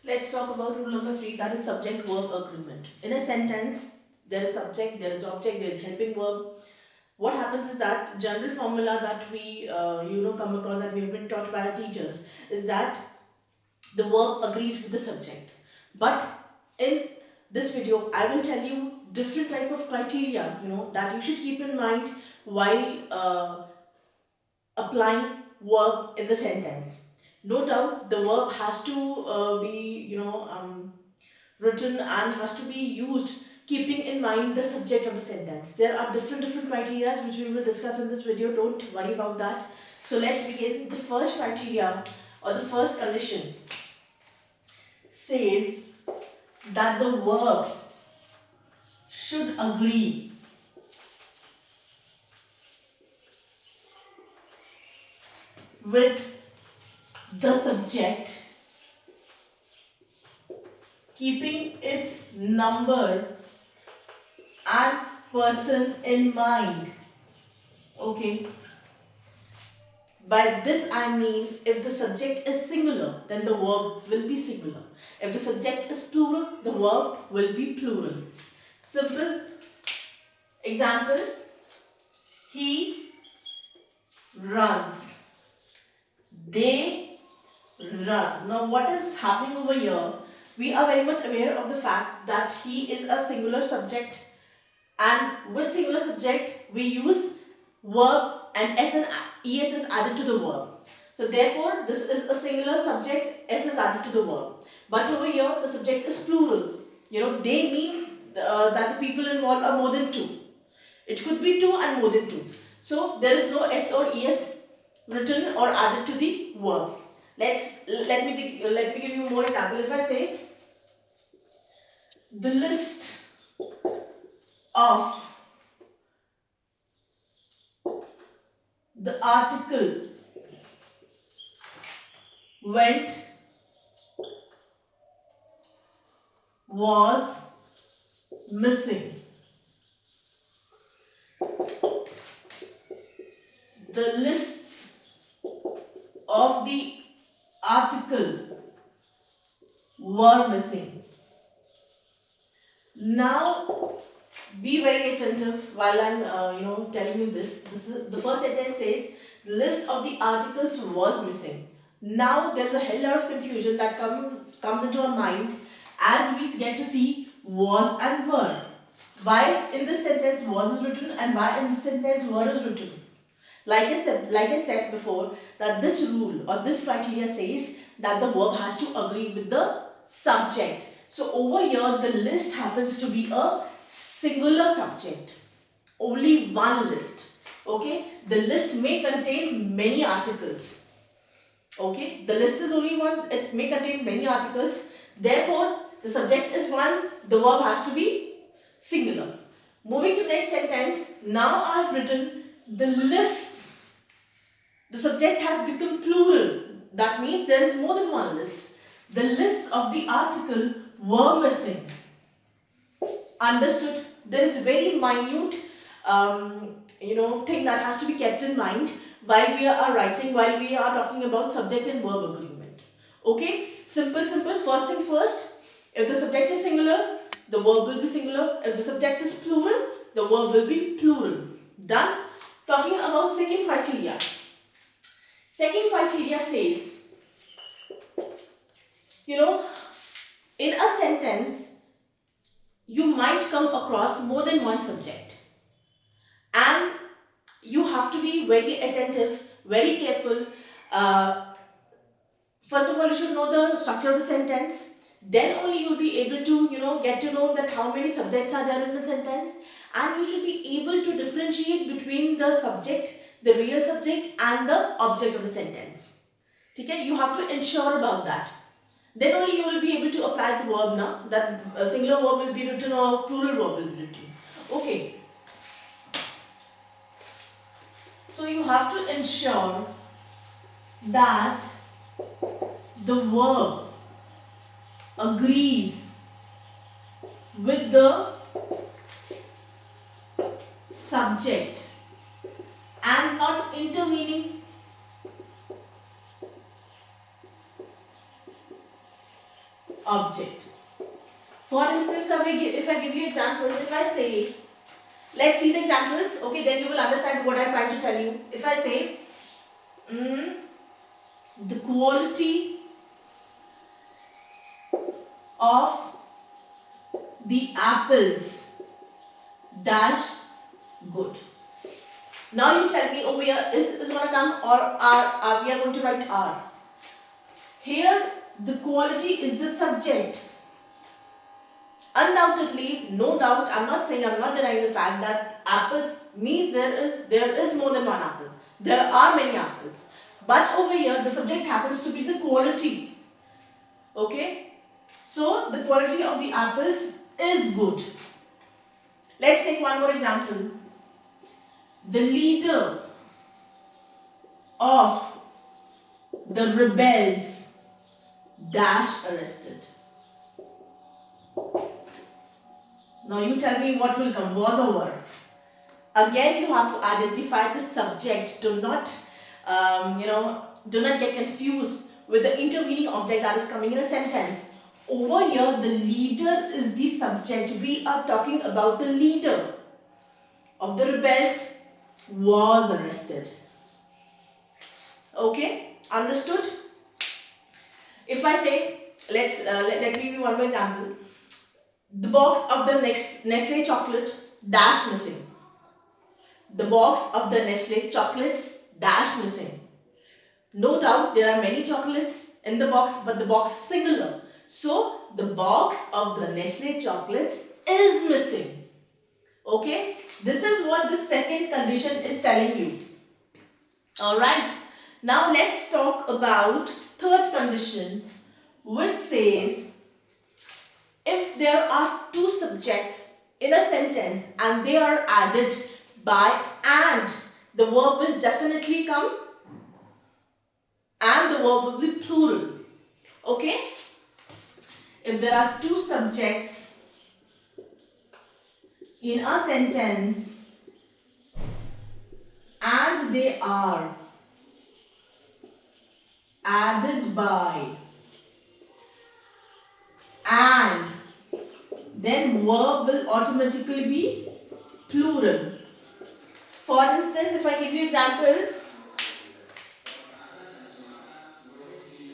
Let's talk about rule number 3, that is subject verb agreement. In a sentence, there is subject, there is object, there is helping verb. What happens is that general formula that we come across, that we have been taught by our teachers, is that the verb agrees with the subject. But in this video, I will tell you different type of criteria that you should keep in mind while applying verb in the sentence. No doubt, the verb has to be written and has to be used keeping in mind the subject of the sentence. There are different criteria which we will discuss in this video. Don't worry about that. So let's begin. The first criteria or the first condition says that the verb should agree with the subject, keeping its number and person in mind. Okay. By this I mean, if the subject is singular, then the verb will be singular. If the subject is plural, the verb will be plural. Simple example, he runs, they run. Now what is happening over here? We are very much aware of the fact that he is a singular subject, and with singular subject we use verb and s and es is added to the verb. So therefore this is a singular subject, s is added to the verb. But over here the subject is plural. They means that the people involved are more than two. It could be two and more than two. So there is no s or es written or added to the verb. Let me give you more example. If I say the list of the article went was missing. The lists of the article were missing. Now be very attentive while I'm telling you this. This is the first sentence says the list of the articles was missing. Now there's a hell lot of confusion that comes into our mind as we get to see was and were. Why in this sentence was is written and why in this sentence were is written? Like I said before, that this rule or this criteria says that the verb has to agree with the subject. So over here the list happens to be a singular subject. Only one list. Okay. The list may contain many articles. Okay. The list is only one. It may contain many articles. Therefore, the subject is one. The verb has to be singular. Moving to next sentence. Now I have written the lists. The subject has become plural. That means there is more than one list. The lists of the article were missing. Understood? There is very minute thing that has to be kept in mind while we are writing, while we are talking about subject and verb agreement. Okay? Simple. First thing first, if the subject is singular, the verb will be singular. If the subject is plural, the verb will be plural. Done? Talking about second criteria. Second criteria says, in a sentence, you might come across more than one subject. And you have to be very attentive, very careful. First of all, you should know the structure of the sentence. Then only you'll be able to, get to know that how many subjects are there in the sentence. And you should be able to differentiate between the subject, the real subject and the object of the sentence. Okay? You have to ensure about that. Then only you will be able to apply the verb now. That a singular verb will be written or plural verb will be written. Okay. So you have to ensure that the verb agrees with the subject and not intervening object. For instance, if I give you examples, if I say, let's see the examples, okay, then you will understand what I'm trying to tell you. If I say, the quality of the apples dash good. Now you tell me over here, is going to come or are we are going to write are. Here the quality is the subject. Undoubtedly, no doubt, I'm not denying the fact that apples means there is more than one apple. There are many apples. But over here the subject happens to be the quality. Okay? So the quality of the apples is good. Let's take one more example. The leader of the rebels dash arrested. Now you tell me what will come, was or were. Again, you have to identify the subject. Do not get confused with the intervening object that is coming in a sentence. Over here, the leader is the subject. We are talking about the leader of the rebels was arrested. Okay, understood? If I say, let me give you one more example. The box of the Nestle chocolate dash missing. The box of the Nestle chocolates dash missing. No doubt there are many chocolates in the box, but the box is singular. So the box of the Nestle chocolates is missing. Okay, this is what the second condition is telling you. Alright, now let's talk about third condition, which says if there are two subjects in a sentence and they are added by and, the verb will definitely come and the verb will be plural. Okay? If there are two subjects in a sentence and they are added by and, then verb will automatically be plural. For instance, if I give you examples,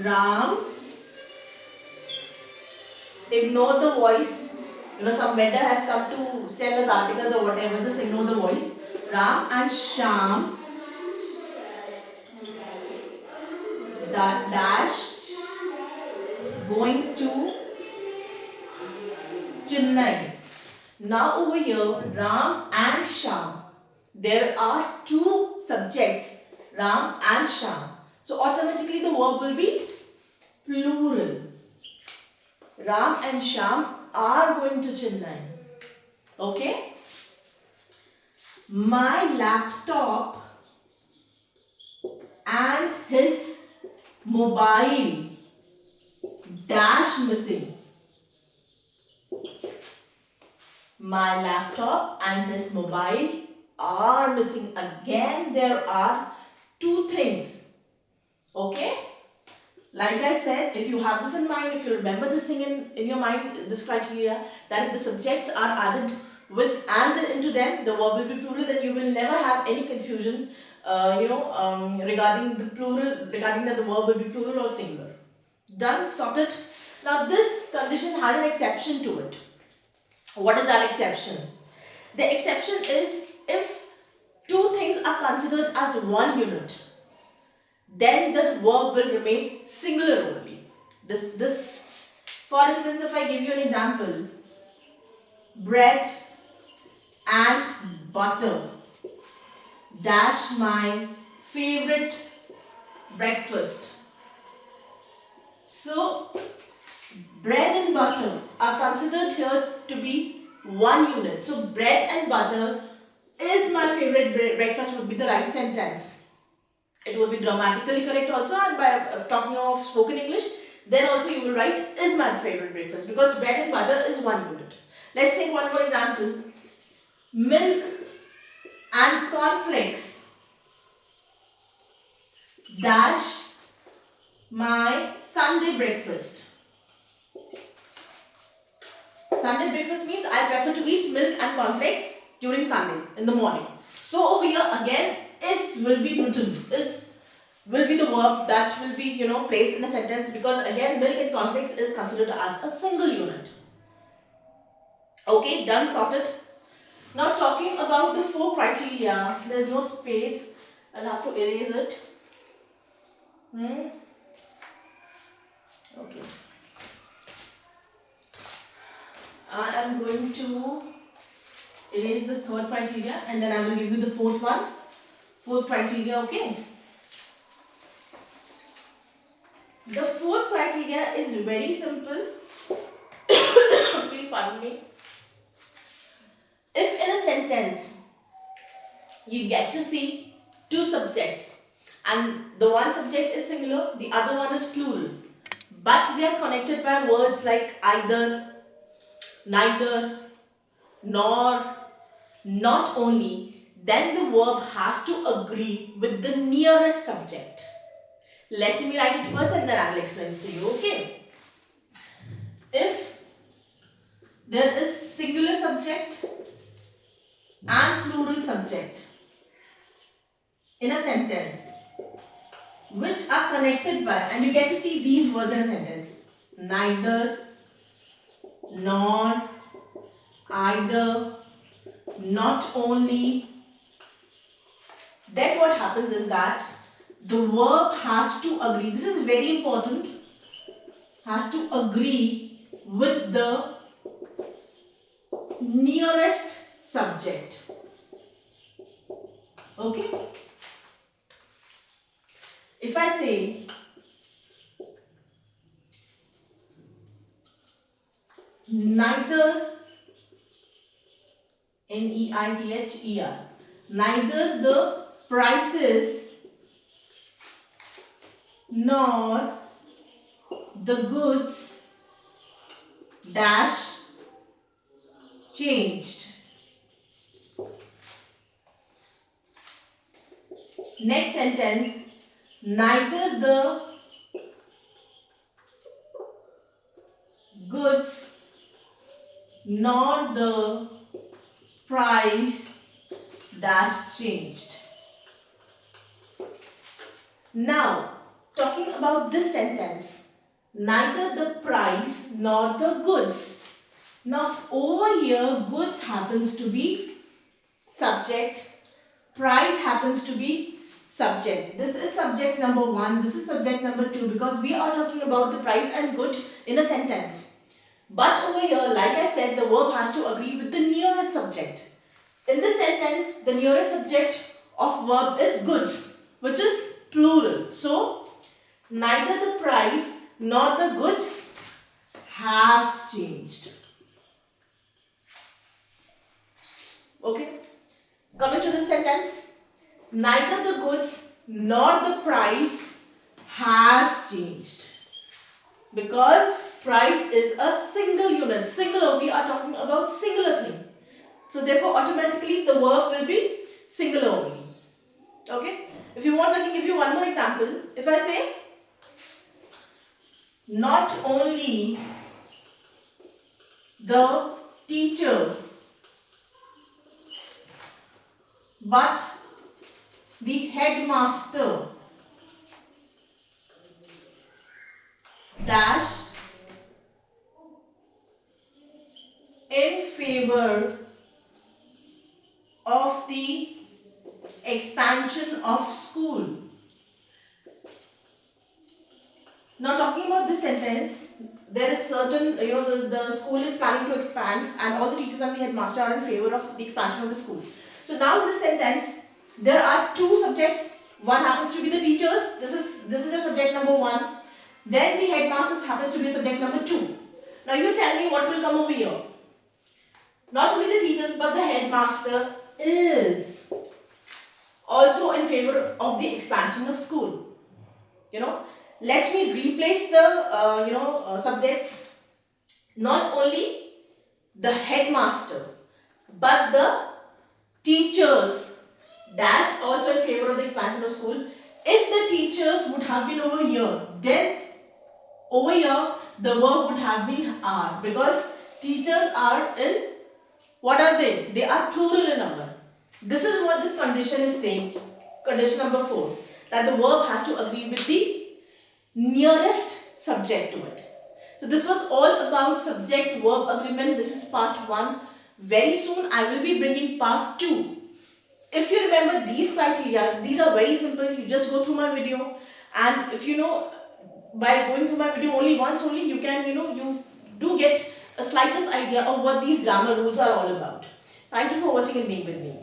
Ram ignored the voice. Some vendor has come to sell us articles or whatever, just ignore the voice. Ram and Sham dash going to Chennai. Now over here, Ram and Sham. There are two subjects, Ram and Sham. So automatically the verb will be plural. Ram and Sham are going to Chennai. Okay? My laptop and his mobile dash missing. My laptop and his mobile are missing. Again, there are two things. Okay? Like I said, if you have this in mind, if you remember this thing in your mind, this criteria, that if the subjects are added with and into them, the verb will be plural, then you will never have any confusion, regarding the plural, regarding that the verb will be plural or singular. Done? Sorted? Now this condition has an exception to it. What is that exception? The exception is if two things are considered as one unit, then the verb will remain singular only. This, for instance, if I give you an example, bread and butter dash my favorite breakfast. So bread and butter are considered here to be one unit. So bread and butter is my favorite breakfast would be the right sentence. It would be grammatically correct also, and by talking of spoken English, then also you will write is my favorite breakfast, because bread and butter is one unit. Let's take one more example. Milk and cornflakes dash my Sunday breakfast. Sunday breakfast means I prefer to eat milk and cornflakes during Sundays in the morning. So over here again, is will be written. Is will be the verb that will be placed in a sentence, because again milk and cornflakes is considered as a single unit. Okay, done, sorted. Now talking about the 4 criteria, there's no space. I'll have to erase it. Okay. I am going to erase this 3rd criteria and then I will give you the 4th one. 4th criteria, okay. The 4th criteria is very simple. Please pardon me. If in a sentence you get to see 2 subjects and the one subject is singular, the other one is plural, but they are connected by words like either, neither, nor, not only, then the verb has to agree with the nearest subject. Let me write it first and then I will explain it to you, okay? If there is singular subject and plural subject in a sentence which are connected by, and you get to see these words in a sentence, neither, nor, either, not only, then what happens is that the verb has to agree, this is very important, has to agree with the nearest subject. Okay? If I say neither, N-E-I-T-H-E-R, neither the prices nor the goods dash changed. Next sentence, neither the goods nor the price dash changed. Now, talking about this sentence, neither the price nor the goods. Now, over here, goods happens to be subject, price happens to be subject. This is subject number 1, this is subject number 2, because we are talking about the price and good in a sentence. But over here, like I said, the verb has to agree with the nearest subject. In this sentence, the nearest subject of verb is goods, which is plural. So, neither the price nor the goods have changed. Okay. Coming to this sentence, neither the goods nor the price has changed. Because price is a single unit. Singular, we are talking about singular thing. So therefore automatically the verb will be singular only. Okay. If you want, I can give you one more example. If I say, not only the teachers but the headmaster dash in favor of the expansion of school. Now talking about this sentence, there is certain, the school is planning to expand and all the teachers and the headmaster are in favor of the expansion of the school. So now in this sentence, there are 2 subjects. One happens to be the teachers. This is your subject number 1. Then the headmasters happens to be subject number 2. Now you tell me what will come over here. Not only the teachers but the headmaster is also in favor of the expansion of school. Let me replace the subjects. Not only the headmaster but the teachers dash also in favor of the expansion of school. If the teachers would have been over here, then over here the verb would have been are, because Teachers are in, what are they? They are plural in number. This is what this condition is saying. Condition number 4. That the verb has to agree with the nearest subject to it. So this was all about subject verb agreement. This is part 1. Very soon I will be bringing part 2. If you remember these criteria, these are very simple. You just go through my video, and if you know, by going through my video only once only, you can, you do get a slightest idea of what these grammar rules are all about. Thank you for watching and being with me.